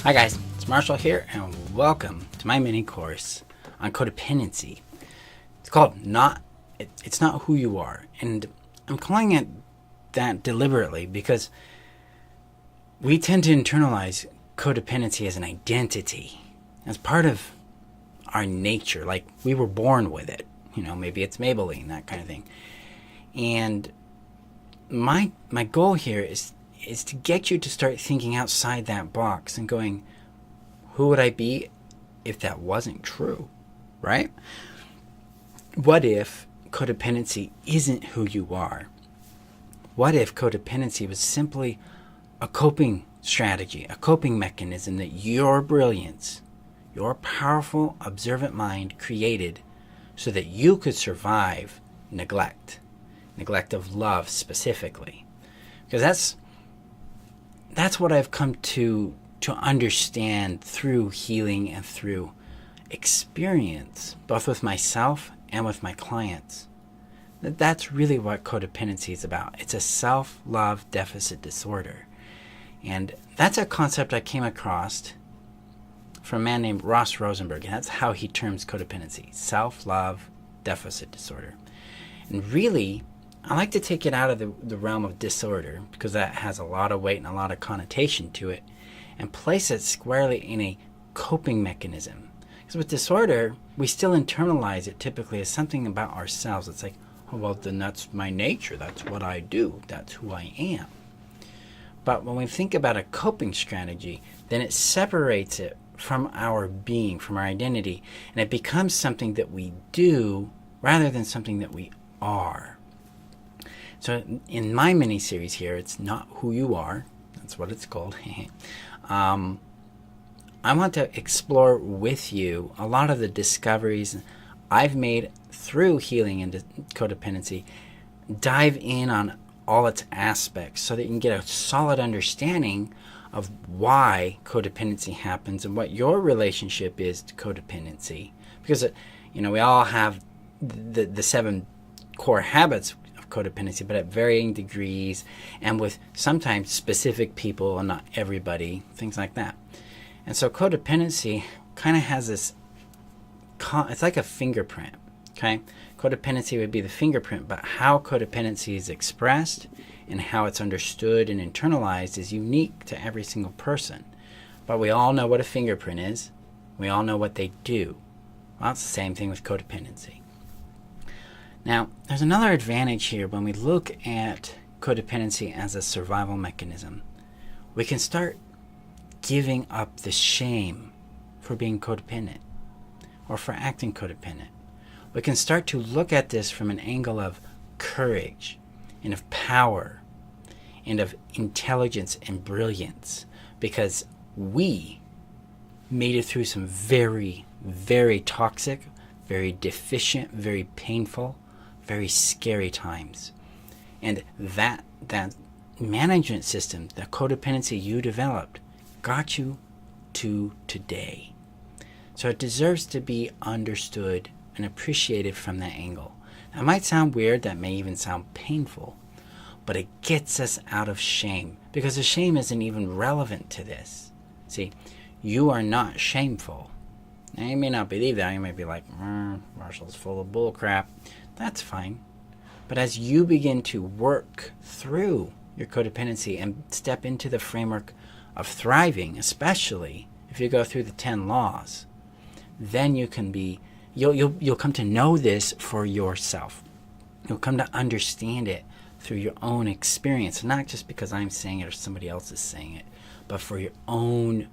Hi guys, it's Marshall here and welcome to my mini course on codependency. It's called It's Not Who You Are, and I'm calling it that deliberately because we tend to internalize codependency as an identity, as part of our nature, like we were born with it. Maybe it's Maybelline, that kind of thing. And my goal here is to get you to start thinking outside that box and going, who would I be if that wasn't true, right? What if codependency isn't who you are? What if codependency was simply a coping strategy, a coping mechanism that your brilliance, your powerful, observant mind created so that you could survive neglect of love specifically? Because that's what I've come to understand through healing and through experience, both with myself and with my clients. That's really what codependency is about. It's a self-love deficit disorder. And that's a concept I came across from a man named Ross Rosenberg, and that's how he terms codependency, self-love deficit disorder. And really, I like to take it out of the realm of disorder, because that has a lot of weight and a lot of connotation to it, and place it squarely in a coping mechanism. Because with disorder, we still internalize it typically as something about ourselves. It's like, oh, well, then that's my nature. That's what I do. That's who I am. But when we think about a coping strategy, then it separates it from our being, from our identity, and it becomes something that we do rather than something that we are. So in my mini-series here, It's Not Who You Are. That's what it's called. I want to explore with you a lot of the discoveries I've made through healing and codependency, dive in on all its aspects so that you can get a solid understanding of why codependency happens and what your relationship is to codependency. Because, we all have the 7 core habits of codependency, but at varying degrees and with sometimes specific people and not everybody, things like that. And so codependency kind of has this, it's like a fingerprint, okay? Codependency would be the fingerprint, but how codependency is expressed and how it's understood and internalized is unique to every single person. But we all know what a fingerprint is. We all know what they do. Well, it's the same thing with codependency. Now, there's another advantage here when we look at codependency as a survival mechanism. We can start giving up the shame for being codependent or for acting codependent. We can start to look at this from an angle of courage and of power and of intelligence and brilliance, because we made it through some very, very toxic, very deficient, very painful, very scary times. And that management system, the codependency you developed, got you to today. So it deserves to be understood and appreciated from that angle. That might sound weird, that may even sound painful, but it gets us out of shame, because the shame isn't even relevant to this. See, you are not shameful. Now, you may not believe that. You might be like, Marshall's full of bull crap. That's fine. But as you begin to work through your codependency and step into the framework of thriving, especially if you go through the 10 laws, then you can be, you'll come to know this for yourself. You'll come to understand it through your own experience, not just because I'm saying it or somebody else is saying it, but for your own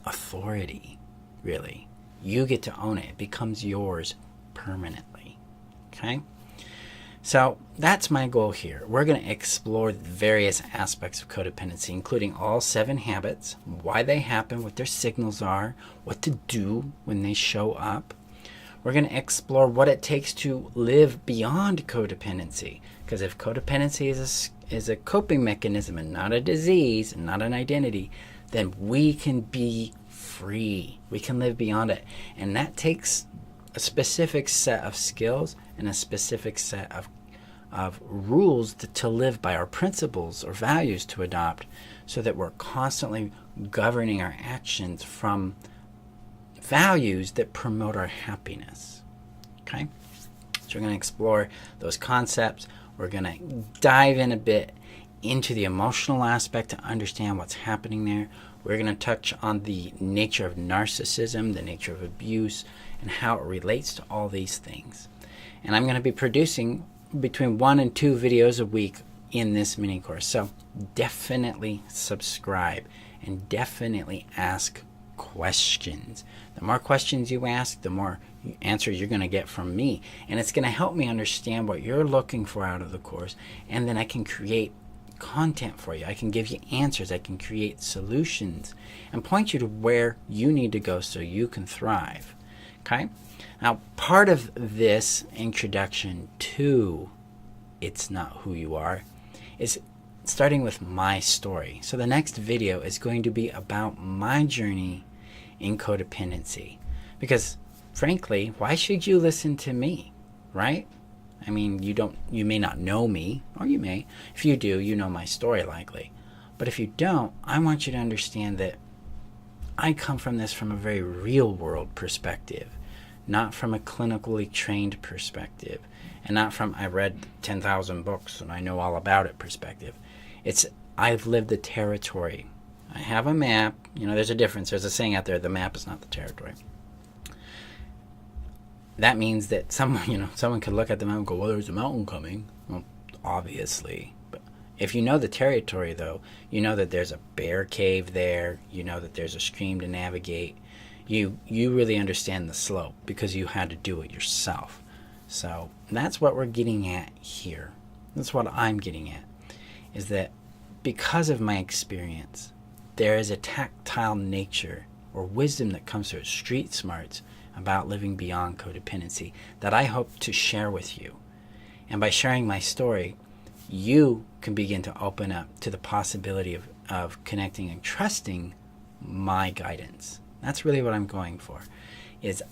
authority, really. You get to own it. It becomes yours permanently. Okay? So that's my goal here. We're going to explore the various aspects of codependency, including all 7 habits, why they happen, what their signals are, what to do when they show up. We're going to explore what it takes to live beyond codependency, because if codependency is a coping mechanism and not a disease and not an identity, then we can be free. We can live beyond it. And that takes a specific set of skills and a specific set of rules to live by, or principles or values to adopt, so that we're constantly governing our actions from values that promote our happiness. Okay? So we're going to explore those concepts. We're going to dive in a bit into the emotional aspect to understand what's happening there. We're going to touch on the nature of narcissism, the nature of abuse, and how it relates to all these things. And I'm going to be producing between 1 and 2 videos a week in this mini course. So definitely subscribe and definitely ask questions. The more questions you ask, the more answers you're going to get from me. And it's going to help me understand what you're looking for out of the course. And then I can create content for you. I can give you answers. I can create solutions and point you to where you need to go so you can thrive. Okay? Now, part of this introduction to It's Not Who You Are is starting with my story. So the next video is going to be about my journey in codependency. Because frankly, why should you listen to me, right? I mean, you may not know me, or you may. If you do, you know my story likely. But if you don't, I want you to understand that I come from this from a very real world perspective, not from a clinically trained perspective, and not from I read 10,000 books and I know all about it perspective. It's I've lived the territory. I have a map. You know, there's a difference. There's a saying out there, the map is not the territory. That means that someone could look at the map and go, well, there's a mountain coming. Well, obviously. But if you know the territory, though, you know that there's a bear cave there. You know that there's a stream to navigate. You really understand the slope because you had to do it yourself. So that's what we're getting at here. That's what I'm getting at, is that because of my experience, there is a tactile nature or wisdom that comes through street smarts about living beyond codependency that I hope to share with you. And by sharing my story, you can begin to open up to the possibility of connecting and trusting my guidance. That's really what I'm going for, is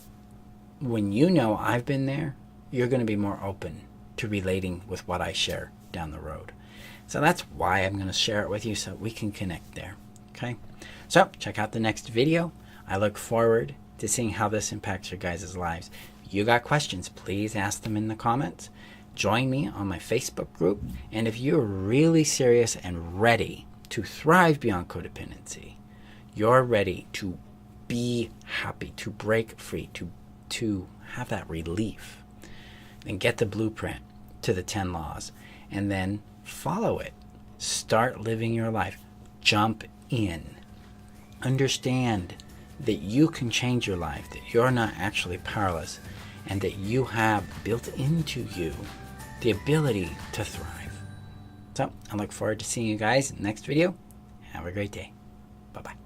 when you know I've been there, you're going to be more open to relating with what I share down the road. So that's why I'm going to share it with you, so we can connect there. Okay? So check out the next video. I look forward to seeing how this impacts your guys' lives. If you got questions, please ask them in the comments. Join me on my Facebook group. And if you're really serious and ready to thrive beyond codependency, you're ready to be happy, to break free, to have that relief, then get the blueprint to the 10 laws and then follow it. Start living your life. Jump in. Understand that you can change your life, that you're not actually powerless, and that you have built into you the ability to thrive. So I look forward to seeing you guys in the next video. Have a great day. Bye-bye.